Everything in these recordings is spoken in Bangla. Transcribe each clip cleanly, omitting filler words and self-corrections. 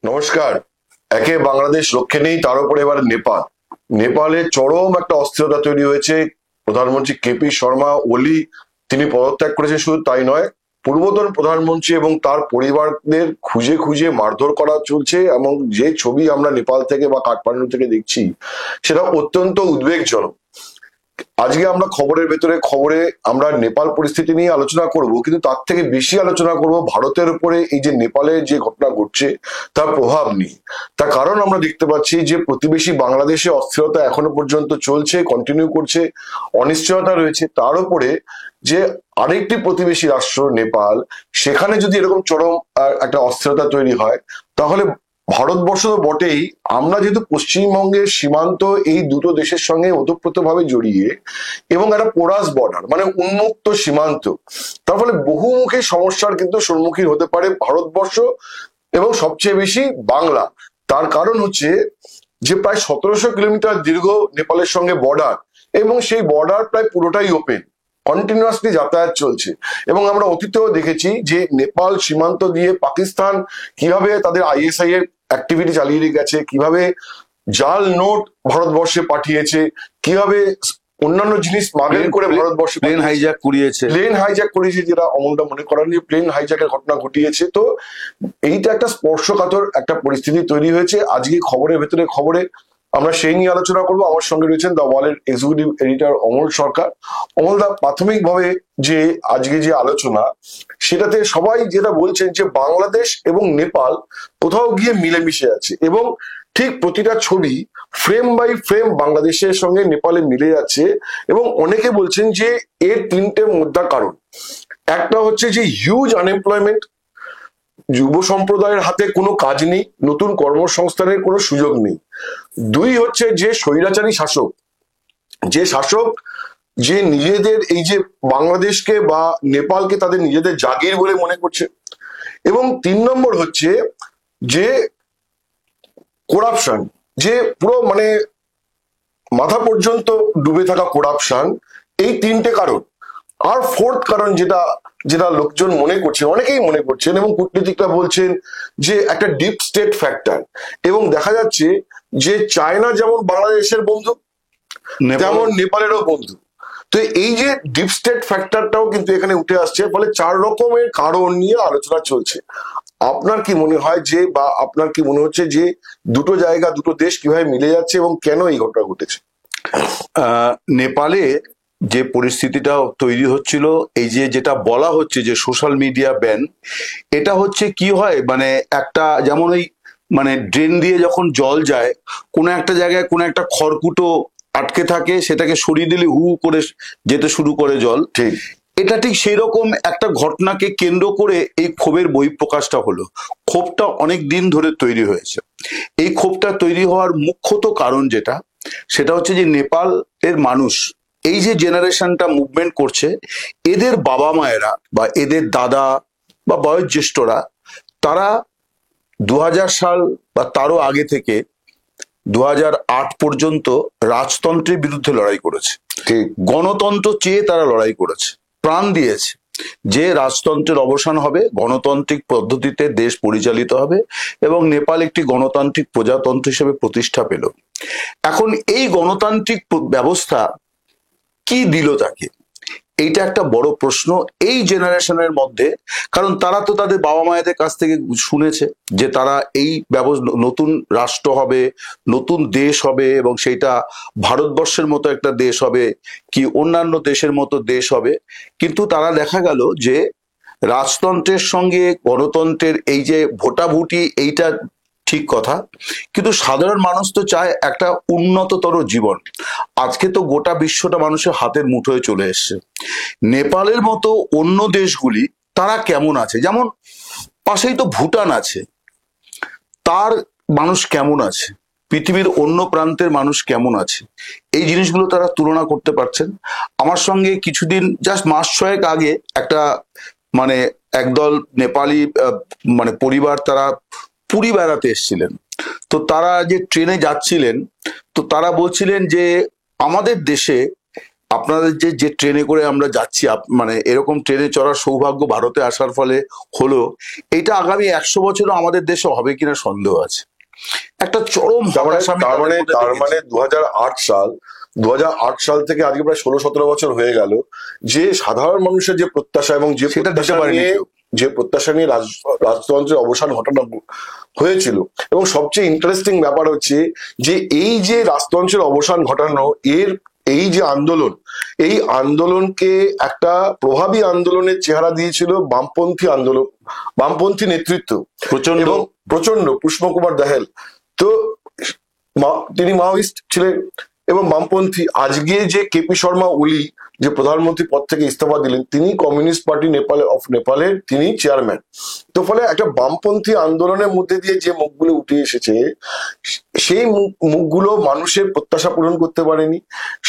নমস্কার। একে বাংলাদেশ রক্ষে নেই, তার উপরে এবার নেপাল। নেপালে চরম একটা অস্থিরতা তৈরি হয়েছে। প্রধানমন্ত্রী কেপি শর্মা ওলি তিনি পদত্যাগ করেছেন, শুধু তাই নয়, পূর্বতন প্রধানমন্ত্রী এবং তার পরিবারদের খুঁজে খুঁজে মারধর করা চলছে। এবং যে ছবি আমরা নেপাল থেকে বা কাঠমান্ডু থেকে দেখছি সেটা অত্যন্ত উদ্বেগজনক। আজকে আমরা খবরের ভেতরে খবরে আমরা নেপাল পরিস্থিতি নিয়ে আলোচনা করব, কিন্তু তার থেকে বেশি আলোচনা করব ভারতের উপরে এই যে নেপালে যে ঘটনা ঘটছে তার প্রভাব নিয়ে। তার কারণ আমরা দেখতে পাচ্ছি যে প্রতিবেশী বাংলাদেশে অস্থিরতা এখনো পর্যন্ত চলছে, কন্টিনিউ করছে, অনিশ্চয়তা রয়েছে। তার উপরে যে আরেকটি প্রতিবেশী রাষ্ট্র নেপাল, সেখানে যদি এরকম চরম একটা অস্থিরতা তৈরি হয়, তাহলে ভারতবর্ষ তো বটেই, আমরা যেহেতু পশ্চিমবঙ্গের সীমান্ত এই দুটো দেশের সঙ্গে ওতপ্রোতভাবে জড়িয়ে এবং একটা পোরাস বর্ডার মানে উন্মুক্ত সীমান্ত, তার ফলে বহুমুখী সমস্যার কিন্তু সম্মুখীন হতে পারে ভারতবর্ষ এবং সবচেয়ে বেশি বাংলা। তার কারণ হচ্ছে যে প্রায় 1700 কিলোমিটার দীর্ঘ নেপালের সঙ্গে বর্ডার, এবং সেই বর্ডার প্রায় পুরোটাই ওপেন, কন্টিনিউয়াসলি যাতায়াত চলছে। এবং আমরা অতীতেও দেখেছি যে নেপাল সীমান্ত দিয়ে পাকিস্তান কিভাবে তাদের আইএসআই এর অ্যাক্টিভিটি চালিয়ে গেছে, কিভাবে জাল নোট ভারতবর্ষে পাঠিয়েছে, কিভাবে অন্যান্য জিনিস স্মাগল করে ভারতবর্ষে প্লেন হাইজ্যাক করিয়েছে, যেটা অমলটা মনে করেন প্লেন হাইজ্যাকের ঘটনা ঘটিয়েছে। তো এইটা একটা স্পর্শকাতর একটা পরিস্থিতি তৈরি হয়েছে। আজকে খবরের ভেতরে খবরে আমরা সেই নিয়ে আলোচনা করবো। আমার সঙ্গে রয়েছেন দ্য ওয়ালের এক্সিকিউটিভ এডিটর অমল সরকার। অমলদা, প্রাথমিকভাবে যে আজকে যে আলোচনা, সেটাতে সবাই যেটা বলছেন যে বাংলাদেশ এবং নেপাল কোথাও গিয়ে মিলেমিশে আছে, এবং ঠিক প্রতিটা ছবি ফ্রেম বাই ফ্রেম বাংলাদেশের সঙ্গে নেপালে মিলে যাচ্ছে। এবং অনেকে বলছেন যে এর তিনটে মুদ্রা কারণ। একটা হচ্ছে যে হিউজ আনএমপ্লয়মেন্ট, যুব সম্প্রদায়ের হাতে কোনো কাজ নেই, নতুন কর্মসংস্থানের কোনো সুযোগ নেই। দুই হচ্ছে যে স্বৈরাচারী শাসক, যে শাসক যে নিজেদের এই যে বাংলাদেশকে বা নেপালকে তাদের নিজেদের জাগির বলে মনে করছে। এবং তিন নম্বর হচ্ছে যে করাপশন, যে পুরো মানে মাথা পর্যন্ত ডুবে থাকা করাপশন। এই তিনটে কারণ। আর ফোর্থ কারণ যেটা যেটা লোকজন মনে করছেন, অনেকেই মনে করছেন এবং কূটনীতিকরা বলছেন যে একটা ডিপ স্টেট ফ্যাক্টর। এবং দেখা যাচ্ছে যে চায়না যেমন বাংলাদেশের বন্ধু, তেমন নেপালেরও বন্ধু। তো এই যে ডিপ স্টেট ফ্যাক্টরটাও কিন্তু এখানে উঠে আসছে, ফলে 4 রকমের কারণ নিয়ে আলোচনা চলছে। আপনার কি মনে হয় যে, বা আপনার কি মনে হচ্ছে যে দুটো জায়গা দুটো দেশ কিভাবে মিলে যাচ্ছে এবং কেন এই ঘটনা ঘটেছে? নেপালে যে পরিস্থিতিটা তৈরি হচ্ছিল, এই যে যেটা বলা হচ্ছে যে সোশ্যাল মিডিয়া ব্যান, এটা হচ্ছে কি হয় মানে একটা যেমন ওই মানে ড্রেন দিয়ে যখন জল যায়, কোনো একটা জায়গায় কোনো একটা খড়কুটো আটকে থাকে, সেটাকে সরিয়ে দিলে হু হু করে যেতে শুরু করে জল। ঠিক এটা ঠিক সেই রকম একটা ঘটনাকে কেন্দ্র করে এই ক্ষোভের বহিঃপ্রকাশটা হলো। ক্ষোভটা অনেক দিন ধরে তৈরি হয়েছে। এই ক্ষোভটা তৈরি হওয়ার মুখ্যত কারণ যেটা, সেটা হচ্ছে যে নেপালের মানুষ এই যে জেনারেশনটা মুভমেন্ট করছে, এদের বাবা মায়েরা বা এদের দাদা বা বয়োজ্যেষ্ঠরা, তারা 2000 সাল বা তারও আগে থেকে 2008 পর্যন্ত রাজতন্ত্রের বিরুদ্ধে লড়াই করেছে। ঠিক গণতন্ত্র চেয়ে তারা লড়াই করেছে, প্রাণ দিয়েছে যে রাজতন্ত্রের অবসান হবে, গণতান্ত্রিক পদ্ধতিতে দেশ পরিচালিত হবে এবং নেপাল একটি গণতান্ত্রিক প্রজাতন্ত্র হিসেবে প্রতিষ্ঠা পেল। এখন এই গণতান্ত্রিক ব্যবস্থা কি দিল তাকে, এইটা একটা বড় প্রশ্ন এই জেনারেশনের মধ্যে। কারণ তারা তো তাদের বাবা মায়েদের কাছ থেকে শুনেছে যে তারা এই নতুন রাষ্ট্র হবে, নতুন দেশ হবে, এবং সেইটা ভারতবর্ষের মতো একটা দেশ হবে কি অন্যান্য দেশের মতো দেশ হবে। কিন্তু তারা দেখা গেল যে রাজতন্ত্রের সঙ্গে গণতন্ত্রের এই যে ভোটাভুটি, এইটা ঠিক কথা, কিন্তু সাধারণ মানুষ তো চায় একটা উন্নততর জীবন। আজকে তো গোটা বিশ্বটা মানুষের হাতের মুঠোয় চলে এসছে। নেপালের মতো অন্য দেশগুলি তারা কেমন আছে, যেমন পাশেই তো ভুটান আছে, তার মানুষ কেমন আছে, পৃথিবীর অন্য প্রান্তের মানুষ কেমন আছে, এই জিনিসগুলো তারা তুলনা করতে পারছেন। আমার সঙ্গে কিছুদিন জাস্ট মাস 6 আগে একটা মানে একদল নেপালি মানে পরিবার, তারা পুরী বেড়াতে এসেছিলেন। তো তারা যে ট্রেনে যাচ্ছিলেন, তো তারা বলছিলেন যে আমাদের দেশে আপনাদের যে যে ট্রেনে করে আমরা যাচ্ছি, মানে এরকম ট্রেনে চড়ার সৌভাগ্য ভারতে আসার ফলে হলো, এটা আগামী 100 বছরও আমাদের দেশে হবে কিনা সন্দেহ আছে। একটা চরম হতাশা আমি তার তাদের মানে মধ্যে দেখেছি। 2008 সাল থেকে আজকে প্রায় 16-17 বছর হয়ে গেল, যে সাধারণ মানুষের যে প্রত্যাশা এবং যে সেটা দিতে প্রত্যাশা পারেনি নিয়ে কেউ। রাজতন্ত্রের অবসান ঘটানো হয়েছিল। এবং সবচেয়ে ইন্টারেস্টিং ব্যাপার হচ্ছে যে এই যে রাজতন্ত্রের অবসান ঘটানো, এই যে আন্দোলন, এই আন্দোলনকে একটা প্রভাবী আন্দোলনের চেহারা দিয়েছিল বামপন্থী আন্দোলন, বামপন্থী নেতৃত্ব প্রচন্ড। এবং প্রচন্ড পুষ্প কুমার দাহেল। তো তিনি মাওয়িস্ট ছিলেন এবং বামপন্থী। আজকে যে কেপি শর্মা ওলি যে প্রধানমন্ত্রী পদ থেকে ইস্তফা দিলেন, তিনি কমিউনিস্ট পার্টি নেপালের তিনি চেয়ারম্যান। তো ফলে একটা বামপন্থী আন্দোলনের মধ্যে দিয়ে যে মুখগুলো উঠে এসেছে, সেই মুখগুলো মানুষের প্রত্যাশা পূরণ করতে পারেনি।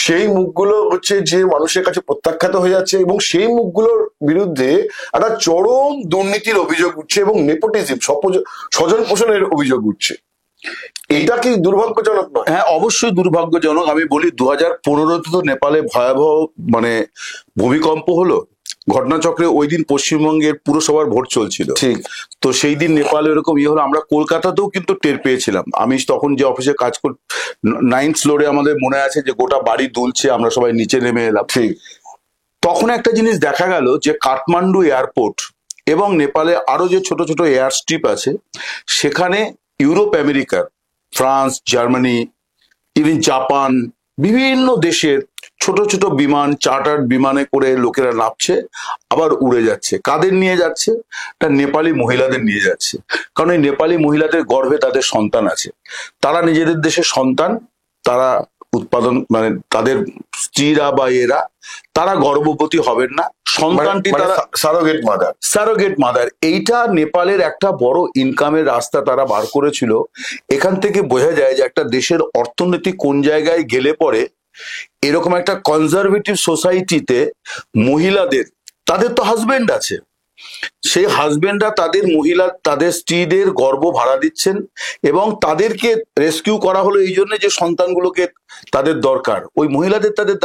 সেই মুখগুলো হচ্ছে যে মানুষের কাছে প্রত্যাখ্যাত হয়ে যাচ্ছে, এবং সেই মুখগুলোর বিরুদ্ধে একটা চরম দুর্নীতির অভিযোগ উঠছে এবং নেপোটিজম, স্বজন পোষণের অভিযোগ উঠছে। এটা কি দুর্ভাগ্যজনক নয়? হ্যাঁ, অবশ্যই দুর্ভাগ্যজনক। আমি বলি 2015-তে তো নেপালে ভয়াবহ মানে ভূমিকম্প হলো ঘটনাচক্রে। ওই দিন পশ্চিমবঙ্গের পুরসভার ভোট চলছিল। ঠিক। তো সেই দিন নেপালে এরকম হলো। আমরা কলকাতাতেও কিন্তু টের পেয়েছিলাম। আমি তখন যে অফিসে কাজ করি, 9th ফ্লোরে, আমাদের মনে আছে যে গোটা বাড়ি দুলছে, আমরা সবাই নিচে নেমে এলাম। ঠিক। তখন একটা জিনিস দেখা গেল যে কাঠমান্ডু এয়ারপোর্ট এবং নেপালে আরো যে ছোট ছোট এয়ার স্ট্রিপ আছে, সেখানে ইউরোপ, আমেরিকার, ফ্রান্স, জার্মানি, ইভেন জাপান, বিভিন্ন দেশের ছোট ছোট বিমান, চার্টার্ড বিমানে করে লোকেরা নামছে, আবার উড়ে যাচ্ছে। কাদের নিয়ে যাচ্ছে? তা নেপালি মহিলাদের নিয়ে যাচ্ছে। কারণ এই নেপালি মহিলাদের গর্ভে তাদের সন্তান আছে। তারা নিজেদের দেশের সন্তান, তারা উৎপাদন, মানে তাদের স্ত্রীরা বা এরা, তারা গর্ভবতী হবেন না, সন্তানটি তারা সারোগেট মাদার। Surrogate mother. এইটা নেপালের একটা বড় ইনকামের রাস্তা তারা বার করেছিল। এখান থেকে বোঝা যায় যে একটা দেশের অর্থনীতি কোন জায়গায় গেলে পরে এরকম একটা কনজারভেটিভ সোসাইটিতে মহিলাদের, তাদের তো হাজবেন্ড আছে, সেই হাজবেন্ডরা তাদের স্ত্রীদের গর্ভ ভাড়া দিচ্ছেন, এবং তাদেরকে রেস্কিউ করা হলো এই জন্য যে সন্তানগুলোকে তাদের দরকার। ওই মহিলাদের তাদের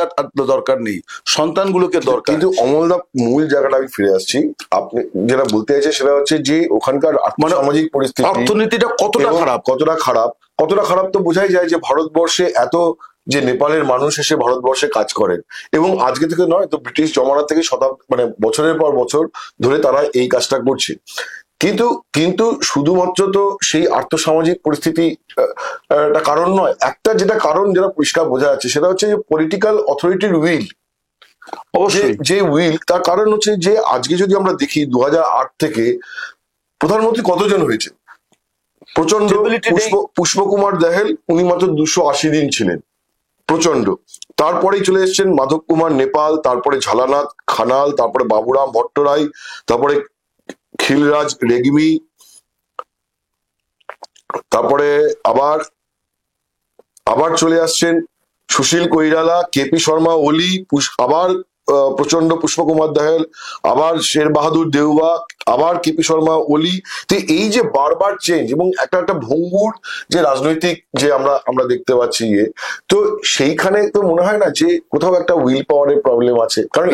দরকার নেই, সন্তানগুলোকে দরকার। কিন্তু অমলদা, মূল জায়গাটা আমি ফিরে আসছি। আপনি যেটা বলতে চাইছেন সেটা হচ্ছে যে ওখানকার মানে সামাজিক পরিস্থিতি, অর্থনীতিটা কতটা এবং খারাপ। কতটা খারাপ তো বোঝাই যায় যে ভারতবর্ষে এত যে নেপালের মানুষ এসে ভারতবর্ষে কাজ করেন, এবং আজকে থেকে নয় তো ব্রিটিশ জমানা থেকে মানে বছরের পর বছর ধরে তারা এই কাজটা করছে। কিন্তু কিন্তু শুধুমাত্র তো সেই আর্থসামাজিক পরিস্থিতি একটা কারণ নয়। একটা যেটা কারণ যেটা পরিষ্কার বোঝা যাচ্ছে সেটা হচ্ছে যে পলিটিক্যাল অথরিটির উইল। অবশ্যই যে উইল, তার কারণ হচ্ছে যে আজকে যদি আমরা দেখি 2008 থেকে প্রধানমন্ত্রী কতজন হয়েছে? প্রচন্ড। পুষ্পকুমার দাহেল, উনি মাত্র 280 দিন ছিলেন, প্রচন্ড। তারপরেই চলে এসেছেন মাধব কুমার নেপাল, তারপরে ঝালানাথ খানাল, তারপরে বাবুরাম ভট্টরাই, তারপরে খিলরাজ রেগমি, তারপরে আবার চলে আসছেন সুশীল কৈরালা, কেপি শর্মা ওলি, আবার প্রচন্ড পুষ্পকুমার দাহেল, আবার শের বাহাদুর দেউবা, আবার কেপি শর্মা ওলি। তো এই যে বারবার চেঞ্জ এবং একটা ভঙ্গুর যে রাজনৈতিক যে আমরা দেখতে পাচ্ছি, তো সেইখানে তো মনে হয় না যে কোথাও একটা উইল পাওয়ারের প্রবলেম আছে? কারণ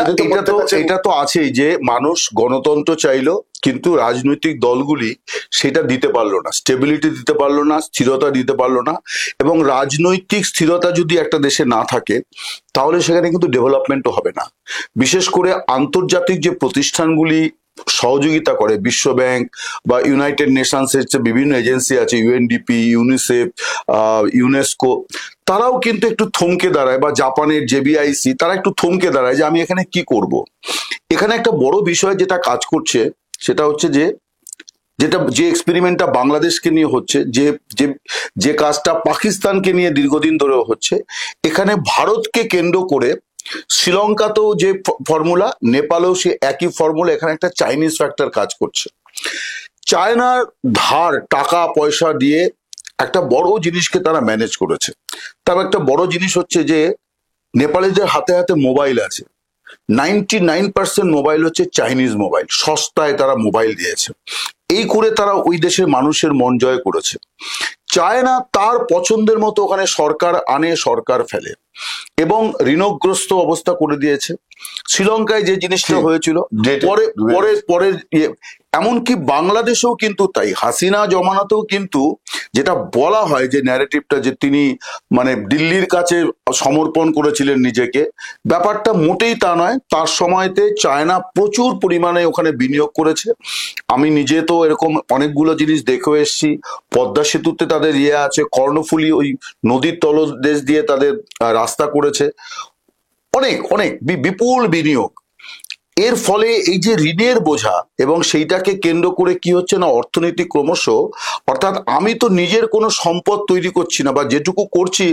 এটা তো আছেই যে মানুষ গণতন্ত্র চাইলো, কিন্তু রাজনৈতিক দলগুলি সেটা দিতে পারলো না, স্টেবিলিটি দিতে পারলো না, স্থিরতা দিতে পারলো না। এবং রাজনৈতিক স্থিরতা যদি একটা দেশে না থাকে, তাহলে সেখানে কিন্তু ডেভেলপমেন্টও হবে না। বিশেষ করে আন্তর্জাতিক যে প্রতিষ্ঠানগুলি সহযোগিতা করে, বিশ্ব ব্যাংক বা ইউনাইটেড নেশনস এর যে বিভিন্ন এজেন্সি আছে, ইউএনডিপি, ইউনিসেফ, ইউনেস্কো, তারাও কিন্তু একটু থমকে দাঁড়ায়, বা জাপানের জেবিআইসি, তারা একটু থমকে দাঁড়ায় যে আমি এখানে কি করব। এখানে একটা বড় বিষয় যেটা কাজ করছে সেটা হচ্ছে যে এক্সপেরিমেন্টটা বাংলাদেশকে নিয়ে হচ্ছে, যে কাজটা পাকিস্তানকে নিয়ে দীর্ঘদিন ধরে হচ্ছে, এখানে ভারতকে কেন্দ্র করে শ্রীলঙ্কাতেও যে ফর্মুলা, নেপালেও সে একই ফর্মুলা, এখানে একটা চাইনিজ ফ্যাক্টর কাজ করছে। চায়নার ধার টাকা পয়সা দিয়ে একটা বড় জিনিসকে তারা ম্যানেজ করেছে। তার একটা বড় জিনিস হচ্ছে যে নেপালিদের হাতে হাতে মোবাইল আছে, 99% মোবাইল হচ্ছে চাইনিজ মোবাইল, সস্তায় তারা মোবাইল দিয়েছে। এই করে তারা ওই দেশের মানুষের মন জয় করেছে। চায় না তার পছন্দের মতো ওখানে সরকার আনে, সরকার ফেলে, এবং ঋণগ্রস্ত অবস্থা করে দিয়েছে। শ্রীলঙ্কায় যে জিনিসটা হয়েছিল, পরে পরে পরে এমনকি বাংলাদেশেও কিন্তু তাই। হাসিনা জমানাতেও কিন্তু যেটা বলা হয় যে ন্যারেটিভটা, যে তিনি মানে দিল্লির কাছে সমর্পণ করেছিলেন নিজেকে, ব্যাপারটা মোটেই তা নয়। তার সময়তে চায়না প্রচুর পরিমাণে ওখানে বিনিয়োগ করেছে। আমি নিজে তো এরকম অনেকগুলো জিনিস দেখেও এসেছি। পদ্মা সেতুতে তাদের আছে, কর্ণফুলী ওই নদীর তলদেশ দিয়ে তাদের রাস্তা করেছে, অনেক অনেক বিপুল বিনিয়োগ। এর ফলে এই যে ঋণের বোঝা, এবং সেইটাকে কেন্দ্র করে কি হচ্ছে না, অর্থনীতি ক্রমশ, অর্থাৎ আমি তো নিজের কোনো সম্পদ তৈরি করছি না, বা যেটুকু করছি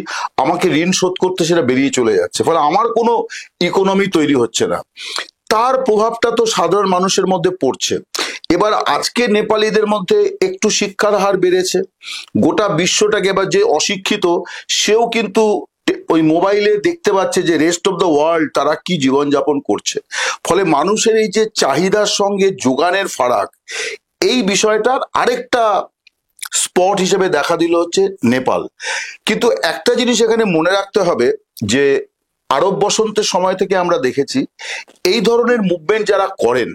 আমাকে ঋণ শোধ করতে সেটা বেরিয়ে চলে যাচ্ছে, ফলে আমার কোনো ইকোনমি তৈরি হচ্ছে না। তার প্রভাবটা তো সাধারণ মানুষের মধ্যে পড়ছে। এবার আজকে নেপালিদের মধ্যে একটু শিক্ষার হার বেড়েছে, গোটা বিশ্বটাকে, এবার যে অশিক্ষিত সেও কিন্তু ওই মোবাইলে দেখতে পাচ্ছে যে রেস্ট অফ দ্য ওয়ার্ল্ড তারা কি জীবনযাপন করছে। ফলে মানুষের এই যে চাহিদার সঙ্গে যোগানের ফারাক, এই বিষয়টার আরেকটা স্পট হিসেবে দেখা দিল হচ্ছে নেপাল। কিন্তু একটা জিনিস এখানে মনে রাখতে হবে যে আরব বসন্তের সময় থেকে আমরা দেখেছি এই ধরনের মুভমেন্ট যারা করেন,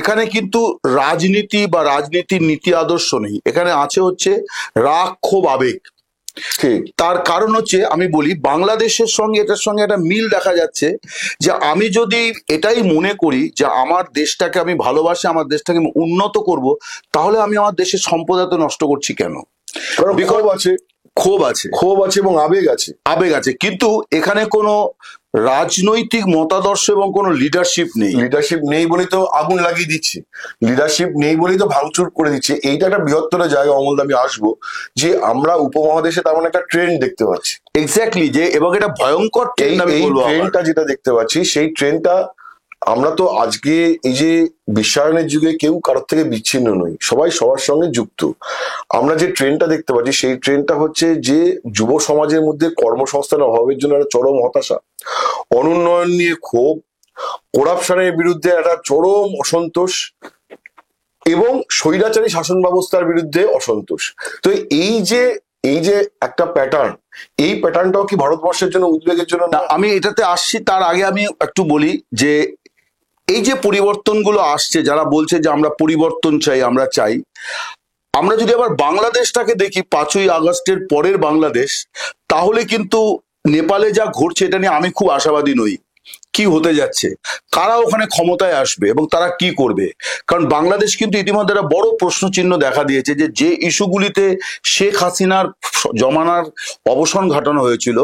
এখানে কিন্তু রাজনীতি বা রাজনীতির নীতি আদর্শ নেই, এখানে আছে হচ্ছে রাগ, ক্ষোভ, আবেগ। ঠিক। তার কারণ হচ্ছে, আমি বলি, বাংলাদেশের সঙ্গে এটার সঙ্গে একটা মিল দেখা যাচ্ছে, যে আমি যদি এটাই মনে করি যে আমার দেশটাকে আমি ভালোবাসি, আমার দেশটাকে আমি উন্নত করব, তাহলে আমি আমার দেশের সম্পদ এত নষ্ট করছি কেন? কারণ ক্ষোভ আছে, ক্ষোভ আছে, ক্ষোভ আছে এবং আবেগ আছে, আবেগ আছে, কিন্তু এখানে কোনো রাজনৈতিক মতাদর্শ এবং কোনো লিডারশিপ নেই। লিডারশিপ নেই বলেই তো আগুন লাগিয়ে দিচ্ছে, লিডারশিপ নেই বলেই তো ভাঙচুর করে দিচ্ছে। এইটা একটা বৃহত্তর জায়গা, অমল, আমি আসবো, যে আমরা উপমহাদেশে তার মানে একটা ট্রেন্ড দেখতে পাচ্ছি। এক্স্যাক্টলি, যে এবং এটা ভয়ঙ্কর ট্রেন্ড, আমি এই বলবো। ট্রেন্ডটা যেটা দেখতে পাচ্ছি, সেই ট্রেন্ডটা আমরা তো আজকে এই যে বিশ্বায়নের যুগে কেউ কারোর থেকে বিচ্ছিন্ন নই, সবাই সবার সঙ্গে যুক্ত। আমরা যে ট্রেন্ডটা দেখতে পাচ্ছি, সেই ট্রেন্ডটা হচ্ছে যে যুব সমাজের মধ্যে কর্মসংস্থানের অভাবের জন্য একটা চরম হতাশা, অনুন্নয়ন নিয়ে ক্ষোভ, করাপশনের বিরুদ্ধে একটা চরম অসন্তোষ, এবং স্বৈরাচারী শাসন ব্যবস্থার বিরুদ্ধে অসন্তোষ। তো এই যে একটা প্যাটার্ন, এই প্যাটার্নটাও কি ভারতবর্ষের জন্য উদ্বেগের জন্য না? আমি এটাতে আসছি, তার আগে আমি একটু বলি যে এই যে পরিবর্তনগুলো আসছে, যারা বলছে যে আমরা পরিবর্তন চাই, আমরা চাই, আমরা যদি আবার বাংলাদেশটাকে দেখি, 5ই আগস্টের পরের বাংলাদেশ, তাহলে কিন্তু নেপালে যা ঘটছে এটা নিয়ে আমি খুব আশাবাদী নই। কি হতে যাচ্ছে, কারা ওখানে ক্ষমতায় আসবে এবং তারা কি করবে? কারণ বাংলাদেশ কিন্তু ইতিমধ্যে একটা বড় প্রশ্নচিহ্ন দেখা দিয়েছে, যে যে ইস্যুগুলিতে শেখ হাসিনার জমানার অবসান ঘটানো হয়েছিল,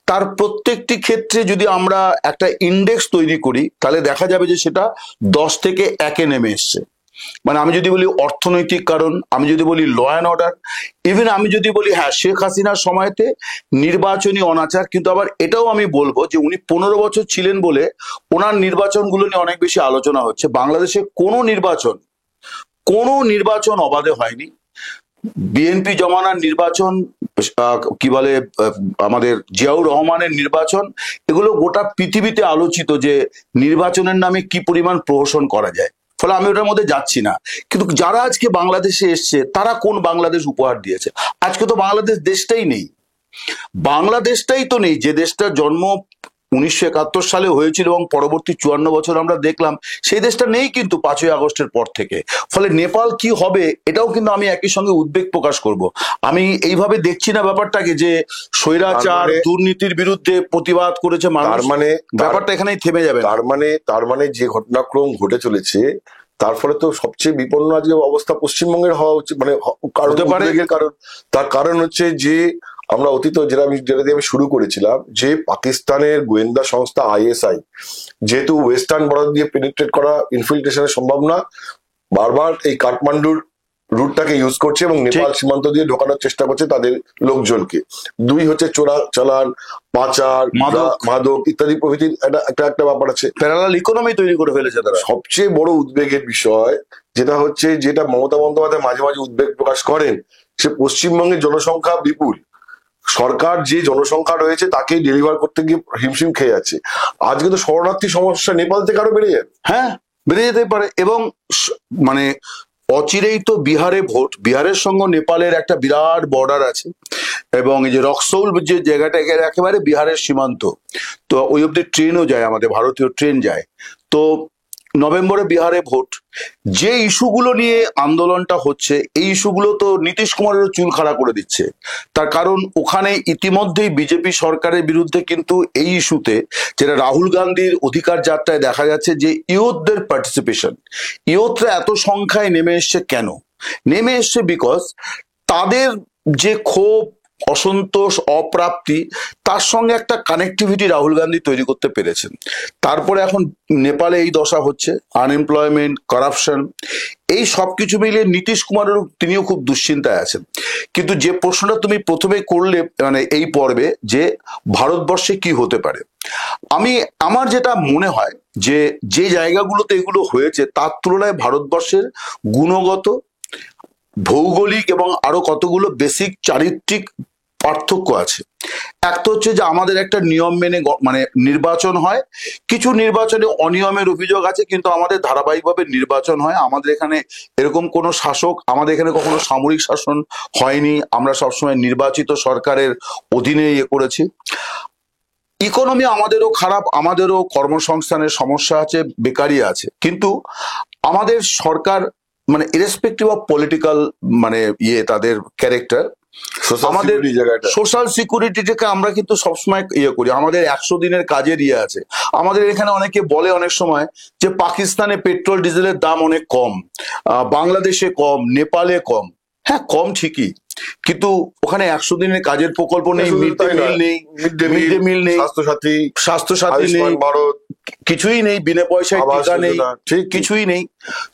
তার প্রত্যেকটি ক্ষেত্রে যদি আমরা একটা ইন্ডেক্স তৈরি করি, তাহলে দেখা যাবে যে সেটা 10 থেকে 1-এ নেমে এসছে। মানে আমি যদি বলি অর্থনৈতিক কারণ, আমি যদি বলি ল অ্যান্ড অর্ডার, ইভেন আমি যদি বলি হ্যাঁ শেখ হাসিনার সময়তে নির্বাচনী অনাচার, কিন্তু আবার এটাও আমি বলবো যে উনি 15 বছর ছিলেন বলে ওনার নির্বাচনগুলো নিয়ে অনেক বেশি আলোচনা হচ্ছে। বাংলাদেশে কোনো নির্বাচন অবাধে হয়নি। বিএনপি জমানার নির্বাচন, কি বলে, আমাদের জিয়াউর রহমানের নির্বাচন, এগুলো গোটা পৃথিবীতে আলোচিত, যে নির্বাচনের নামে কি পরিমাণ প্রহসন করা যায়। ফলে আমি ওটার মধ্যে যাচ্ছি না, কিন্তু যারা আজকে বাংলাদেশে এসছে তারা কোন বাংলাদেশ উপহার দিয়েছে? আজকে তো বাংলাদেশ দেশটাই নেই, বাংলাদেশটাই তো নেই, যে দেশটার জন্ম 1971 সালে হয়েছিল এবং পরবর্তী 54 বছর আমরা দেখলাম সেই দেশটা নেই কিন্তু 5ই আগস্টের পর থেকে। ফলে নেপাল কি হবে, এটাও কিন্তু আমি একই সঙ্গে উদ্বেগ প্রকাশ করব। আমি এইভাবে দেখছি না ব্যাপারটাকে যে স্বৈরাচার, দুর্নীতির বিরুদ্ধে প্রতিবাদ করেছে মানুষ, তার মানে ব্যাপারটা এখানেই থেমে যাবে। তার মানে যে ঘটনাক্রম ঘটে চলেছে, তার ফলে তো সবচেয়ে বিপন্ন আজকে অবস্থা পশ্চিমবঙ্গের হওয়া উচিত, মানে উদ্বেগের কারণ। তার কারণ হচ্ছে যে আমরা অতীত যেটা দিয়ে আমি শুরু করেছিলাম, যে পাকিস্তানের গোয়েন্দা সংস্থা ISI, যেহেতু ওয়েস্টার্ন বর্ডার দিয়ে পেনিট্রেট করা, ইনফিল্ট্রেশনের সম্ভাবনা, বারবার এই কাঠমান্ডুর রুটটাকে ইউজ করছে এবং নেপাল সীমান্ত দিয়ে ঢোকানোর চেষ্টা করছে তাদের লোকজনকে। 2 হচ্ছে চোরা চালান, পাচার, মাদক ইত্যাদি প্রভৃতির একটা ব্যাপার আছে, প্যারালাল ইকোনমি তৈরি করে ফেলেছে তারা। সবচেয়ে বড় উদ্বেগের বিষয় যেটা মমতা বন্দ্যোপাধ্যায় মাঝে মাঝে উদ্বেগ প্রকাশ করেন, সে পশ্চিমবঙ্গের জনসংখ্যা বিপুল, সরকার যে জনসংখ্যা রয়েছে তাকে ডেলিভার করতে গিয়ে হিমশিম খেয়ে যাচ্ছে। আজকে তো শরণার্থী সমস্যা নেপাল থেকে আরো বেড়ে যাবে। হ্যাঁ, বেড়ে যেতে পারে, এবং মানে অচিরেই তো বিহারে ভোট, বিহারের সঙ্গে নেপালের একটা বিরাট বর্ডার আছে, এবং এই যে রক্সৌল যে জায়গাটা একেবারে বিহারের সীমান্ত, তো ওই অব্দি ট্রেনও যায়, আমাদের ভারতীয় ট্রেন যায়। তো নভেম্বরে বিহারে ভোট, যে ইস্যুগুলো নিয়ে আন্দোলনটা হচ্ছে, এই ইস্যুগুলো তো নীতিশ কুমারেরও চুল খাড়া করে দিচ্ছে। তার কারণ ওখানে ইতিমধ্যেই বিজেপি সরকারের বিরুদ্ধে কিন্তু এই ইস্যুতে, যেটা রাহুল গান্ধীর অধিকার যাত্রায় দেখা যাচ্ছে, যে ইয়ুথদের পার্টিসিপেশন, ইয়ুথরা এত সংখ্যায় নেমে এসছে কেন? নেমে এসছে বিকজ তাদের যে ক্ষোভ, অসন্তোষ, অপ্রাপ্তি, তার সঙ্গে একটা কানেক্টিভিটি রাহুল গান্ধী তৈরি করতে পেরেছেন। তারপরে এখন নেপালে এই দশা হচ্ছে, আনএমপ্লয়মেন্ট, করাপশন, এই সবকিছু মিলিয়ে নীতিশ কুমারের তিনিও খুব দুশ্চিন্তায় আছেন। কিন্তু যে প্রশ্নটা তুমি প্রথমে করলে, মানে এই পর্বে, যে ভারতবর্ষে কি হতে পারে, আমার যেটা মনে হয় যে যে জায়গাগুলোতে এগুলো হয়েছে তার তুলনায় ভারতবর্ষের গুণগত, ভৌগোলিক এবং আরো কতগুলো বেসিক চারিত্রিক পার্থক্য আছে। একটা হচ্ছে যে আমাদের একটা নিয়ম মেনে মানে নির্বাচন হয়, কিছু নির্বাচনে অনিয়মের অভিযোগ আছে, কিন্তু আমাদের ধারাবাহিকভাবে নির্বাচন হয়। আমাদের এখানে এরকম কোনো শাসক, আমাদের এখানে কখনো সামরিক শাসন হয়নি, আমরা সবসময় নির্বাচিত সরকারের অধীনে করেছি। ইকোনমি আমাদেরও খারাপ, আমাদেরও কর্মসংস্থানের সমস্যা আছে, বেকারি আছে, কিন্তু আমাদের সরকার, মানে ইরেসপেক্টিভ অফ পলিটিক্যাল মানে তাদের ক্যারেক্টার, আমাদের সোশ্যাল সিকিউরিটিটাকে আমরা কিন্তু সবসময় করি। আমাদের 100 দিনের কাজের আছে। আমাদের এখানে অনেকে বলে অনেক সময় যে পাকিস্তানে পেট্রোল ডিজেলের দাম অনেক কম, বাংলাদেশে কম, নেপালে কম। হ্যাঁ, কম ঠিকই, কিন্তু ওখানে 100 দিনের কাজের প্রকল্প নেই, মিড ডে মিল নেই, স্বাস্থ্য নেই, কিছুই নেই, বিনা পয়সায় টিকা নেই, কিছুই নেই।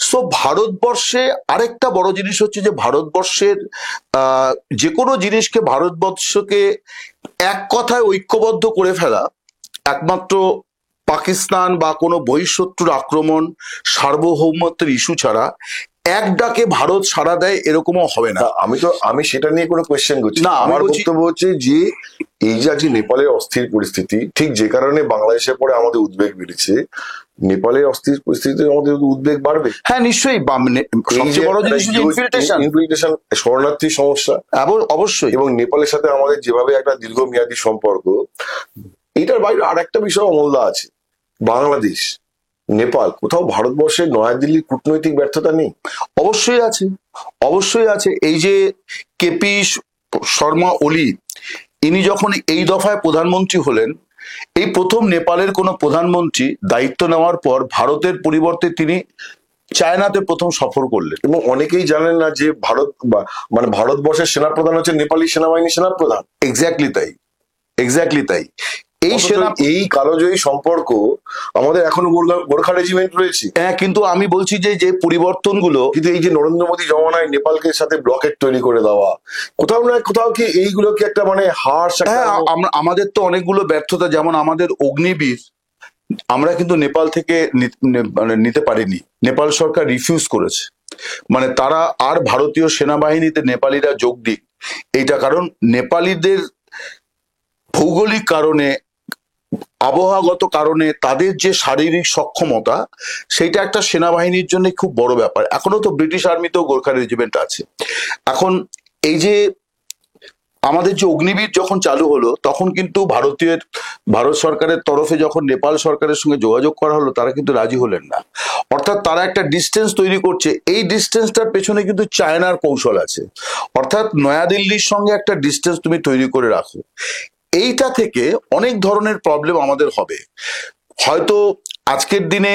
সো ভারতবর্ষে আরেকটা বড় জিনিস হচ্ছে যে ভারতবর্ষের যে কোনো জিনিসকে, ভারতবর্ষকে এক কথায় ঐক্যবদ্ধ করে ফেলা একমাত্র পাকিস্তান বা কোনো বহিঃশত্রুর আক্রমণ, সার্বভৌমত্বের ইস্যু ছাড়া এক ডাকে ভারত সাড়া দেয় এরকমও হবে না। আমি সেটা নিয়ে কোনো কোয়েশ্চেন করছি না। আমার বক্তব্য হচ্ছে যে এই যে আজকে নেপালের অস্থির পরিস্থিতি, ঠিক যে কারণে বাংলাদেশের পরে আমাদের উদ্বেগ বেড়েছে, নেপালের অস্থির পরিস্থিতিতে আমাদের উদ্বেগ বাড়বে। হ্যাঁ, নিশ্চয়ই। ইনফিল্ট্রেশন, শরণার্থী সমস্যা অবশ্যই, এবং নেপালের সাথে আমাদের যেভাবে একটা দীর্ঘমেয়াদী সম্পর্ক, এটার বাইরে আর একটা বিষয় অমলদা আছে। বাংলাদেশ, নেপাল, কোথাও ভারতবর্ষের নয়াদিল্লির কূটনৈতিক ব্যর্থতা নেই? অবশ্যই আছে, অবশ্যই আছে। এই যে কেপি শর্মা ওলি, ইনি যখন এই দফায় প্রধানমন্ত্রী হলেন, এই প্রথম নেপালের কোন প্রধানমন্ত্রী দায়িত্ব নেওয়ার পর ভারতের পরিবর্তে তিনি চায়নাতে প্রথম সফর করলেন। এবং অনেকেই জানেন না যে মানে ভারতবর্ষের সেনাপ্রধান হচ্ছে নেপালি সেনাবাহিনী সেনাপ্রধান। এক্স্যাক্টলি তাই, এক্স্যাক্টলি তাই। এই কালজয়ী সম্পর্ক আমাদের এখনো গোর্খা রেজিমেন্ট রয়েছে। হ্যাঁ, কিন্তু আমি বলছি যে যে পরিবর্তনগুলো, কিন্তু এই যে নরেন্দ্র মোদী জমানায় নেপালকে সাথে ব্লকেট তৈরি করে দেওয়া, কোথাও না কোথাও কি এইগুলো কি একটা মানে হার? হ্যাঁ, আমাদের তো অনেকগুলো ব্যর্থতা, যেমন আমাদের অগ্নিবীর আমরা কিন্তু নেপাল থেকে নিতে পারিনি, নেপাল সরকার রিফিউজ করেছে। মানে তারা আর ভারতীয় সেনাবাহিনীতে নেপালিরা যোগ দিক, এইটা কারণ নেপালিদের ভৌগোলিক কারণে, আবহাওয়াগত কারণে তাদের যে শারীরিক সক্ষমতা, সেইটা একটা সেনাবাহিনীর জন্য খুব বড় ব্যাপার। এখনো তো ব্রিটিশ আর্মিতেও গোর্খা রেজিমেন্ট আছে। এখন এই যে আমাদের যে অগ্নিবীর যখন চালু হলো, তখন কিন্তু ভারত সরকারের তরফে যখন নেপাল সরকারের সঙ্গে যোগাযোগ করা হলো, তারা কিন্তু রাজি হলেন না। অর্থাৎ তারা একটা ডিস্টেন্স তৈরি করছে। এই ডিস্টেন্সটার পেছনে কিন্তু চায়নার কৌশল আছে। অর্থাৎ নয়াদিল্লির সঙ্গে একটা ডিস্টেন্স তুমি তৈরি করে রাখো, এইটা থেকে অনেক ধরনের প্রবলেম আমাদের হবে। হয়তো আজকের দিনে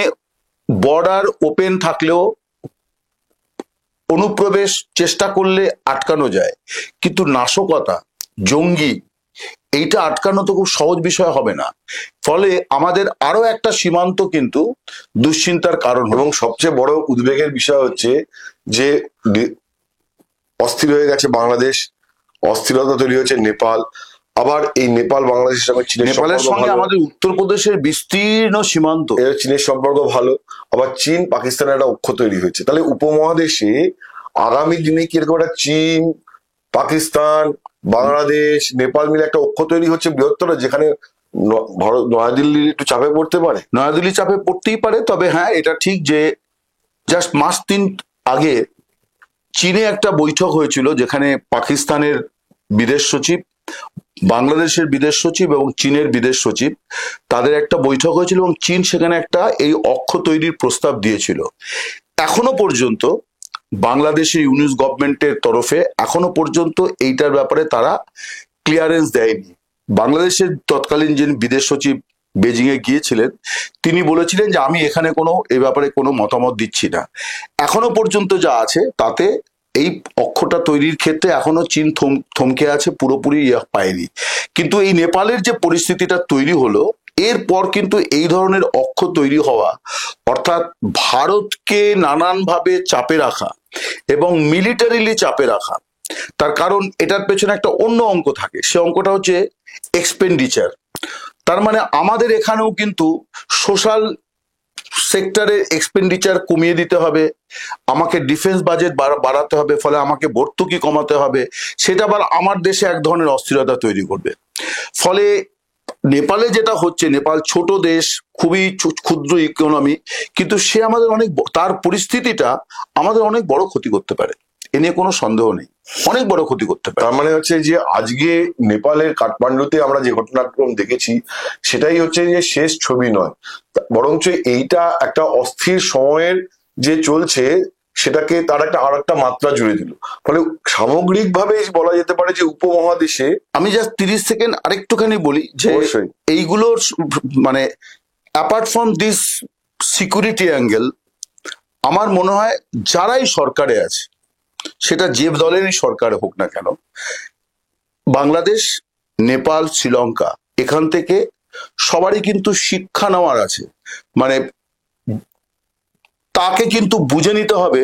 বর্ডার ওপেন থাকলেও অনুপ্রবেশ চেষ্টা করলে আটকানো যায়, কিন্তু নাশকতা, জঙ্গি, এইটা আটকানো তো খুব সহজ বিষয় হবে না। ফলে আমাদের আরো একটা সীমান্ত কিন্তু দুশ্চিন্তার কারণ। এবং সবচেয়ে বড় উদ্বেগের বিষয় হচ্ছে যে অস্থির হয়ে গেছে বাংলাদেশ, অস্থিরতা তৈরি হয়েছে নেপাল, আবার এই নেপাল বাংলাদেশের সঙ্গে নেপালের সঙ্গে আমাদের উত্তরপ্রদেশের বিস্তীর্ণ সীমান্ত, চীনের সম্পর্ক ভালো, আবার চীন পাকিস্তানের একটা অক্ষ তৈরি হয়েছে। তাহলে উপমহাদেশে আগামী দিনে কি এরকম একটা চীন, পাকিস্তান, বাংলাদেশ, নেপাল মিলে একটা অক্ষ তৈরি হচ্ছে বৃহত্তর, যেখানে নয়াদিল্লি একটু চাপে পড়তে পারে? নয়াদিল্লি চাপে পড়তেই পারে। তবে হ্যাঁ, এটা ঠিক যে জাস্ট মাস 3 আগে চীনে একটা বৈঠক হয়েছিল যেখানে পাকিস্তানের বিদেশ সচিব, বাংলাদেশের বিদেশ সচিব এবং চীনের বিদেশ সচিব, তাদের একটা বৈঠক হয়েছিল এবং চীন সেখানে একটা এই অক্ষ তৈরির প্রস্তাব দিয়েছিল। এখনো পর্যন্ত বাংলাদেশের ইউনিস গভর্নমেন্টের তরফে এখনো পর্যন্ত এইটার ব্যাপারে তারা ক্লিয়ারেন্স দেয়নি। বাংলাদেশের তৎকালীন যিনি বিদেশ সচিব বেজিং এ গিয়েছিলেন, তিনি বলেছিলেন যে আমি এখানে এ ব্যাপারে কোনো মতামত দিচ্ছি না। এখনো পর্যন্ত যা আছে তাতে এই অক্ষটা তৈরির ক্ষেত্রে এখনো চীন থমকে আছে, পুরোপুরি পায়নি। কিন্তু এই নেপালের যে পরিস্থিতিটা তৈরি হলো, এরপর কিন্তু এই ধরনের অক্ষ তৈরি হওয়া, অর্থাৎ ভারতকে নানানভাবে চাপে রাখা এবং মিলিটারিলি চাপে রাখা, তার কারণ এটার পেছনে একটা অন্য অঙ্ক থাকে। সে অঙ্কটা হচ্ছে এক্সপেন্ডিচার। তার মানে আমাদের এখানেও কিন্তু সোশ্যাল সেক্টরে এক্সপেন্ডিচার কমিয়ে দিতে হবে, আমাকে ডিফেন্স বাজেট বাড়াতে হবে, ফলে আমাকে ভর্তুকি কমাতে হবে। সেটা আবার আমার দেশে এক ধরনের অস্থিরতা তৈরি করবে। ফলে নেপালে যেটা হচ্ছে, নেপাল ছোট দেশ, খুবই ক্ষুদ্র ইকোনমি, কিন্তু সে আমাদের তার পরিস্থিতিটা আমাদের অনেক বড় ক্ষতি করতে পারে, এ নিয়ে কোনো সন্দেহ নেই, অনেক বড় ক্ষতি করতে পারে। তার মানে হচ্ছে যে আজকে নেপালের কাঠমান্ডুতে আমরা যে ঘটনাক্রম দেখেছি সেটাই হচ্ছে যে শেষ ছবি নয়, বরঞ্চ এইটা একটা অস্থির সময়ের যে চলছে সেটাকে তার আর একটা মাত্রা জুড়ে দিল। ফলে সামগ্রিকভাবে বলা যেতে পারে যে উপমহাদেশে, আমি জাস্ট 30 সেকেন্ড আরেকটুখানি বলি যে অবশ্যই এইগুলোর মানে apart from this security angle, আমার মনে হয় যারাই সরকারে আছে, সেটা যে দলেরই সরকার হোক না কেন, বাংলাদেশ, নেপাল, শ্রীলঙ্কা, এখান থেকে সবারই কিন্তু শিক্ষা নেওয়ার আছে। মানে তাকে কিন্তু বুঝে নিতে হবে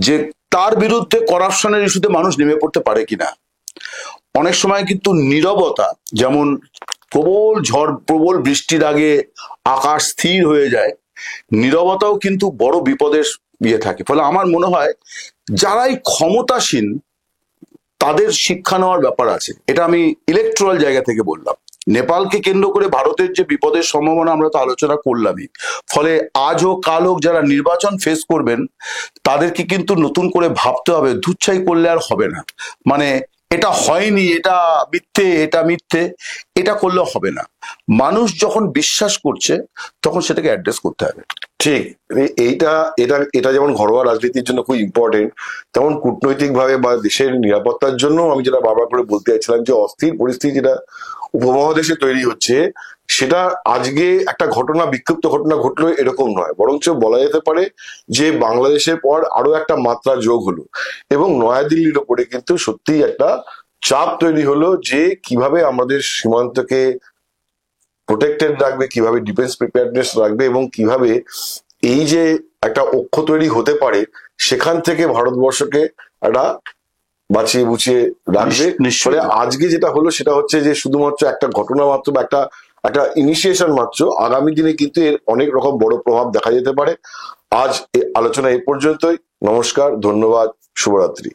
যে তার বিরুদ্ধে করাপশনের ইস্যুতে মানুষ নেমে পড়তে পারে কিনা। অনেক সময় কিন্তু নীরবতা, যেমন প্রবল ঝড় প্রবল বৃষ্টির আগে আকাশ স্থির হয়ে যায়, নীরবতাও কিন্তু বড় বিপদের থাকে। ফলে আমার মনে হয় যারাই ক্ষমতাসীন তাদের শিক্ষা নেওয়ার ব্যাপার আছে। এটা আমি ইলেকট্রাল জায়গা থেকে বললাম। নেপালকে কেন্দ্র করে ভারতের যে বিপদের সম্ভাবনা আমরা তো আলোচনা করলামই। ফলে আজ হোক কাল হোক যারা নির্বাচন ফেস করবেন, তাদেরকে কিন্তু নতুন করে ভাবতে হবে, ধুচ্ছাই করলে আর হবে না। মানে এটা হয়নি, এটা মিথ্যে, এটা মিথ্যে, এটা করলে হবে না। মানুষ যখন বিশ্বাস করছে তখন সেটাকে অ্যাড্রেস করতে হবে। ঠিক। এইটা এটা এটা যেমন ঘরোয়া রাজনীতির জন্য খুব ইম্পর্টেন্ট, তেমন কূটনৈতিক ভাবে বা দেশের নিরাপত্তার জন্য আমি যেটা বারবার করে বলতে চাইছিলাম যে অস্থির পরিস্থিতি যেটা উপমহাদেশে তৈরি হচ্ছে, সেটা আজকে একটা ঘটনা, বিক্ষিপ্ত ঘটনা ঘটলো এরকম নয়, বরঞ্চ বলা যেতে পারে যে বাংলাদেশের পর আরো একটা মাত্রা যোগ হলো এবং নয়াদিল্লির ওপরে কিন্তু সত্যিই একটা চাপ তৈরি হলো যে কিভাবে আমাদের সীমান্তকে প্রোটেক্টেড রাখবে, কিভাবে ডিফেন্স প্রিপেয়ারনেস রাখবে এবং কিভাবে এই যে একটা অক্ষ তৈরি হতে পারে সেখান থেকে ভারতবর্ষকে একটা বাঁচিয়ে বুঝিয়ে রাখবে। ফলে আজকে যেটা হলো সেটা হচ্ছে যে শুধুমাত্র একটা ঘটনা মাত্র বা একটা একটা ইনিশিয়েশন মাত্র, আগামী দিনে কিন্তু এর অনেক রকম বড় প্রভাব দেখা যেতে পারে। আজ আলোচনা এই পর্যন্তই। নমস্কার, ধন্যবাদ, শুভরাত্রি।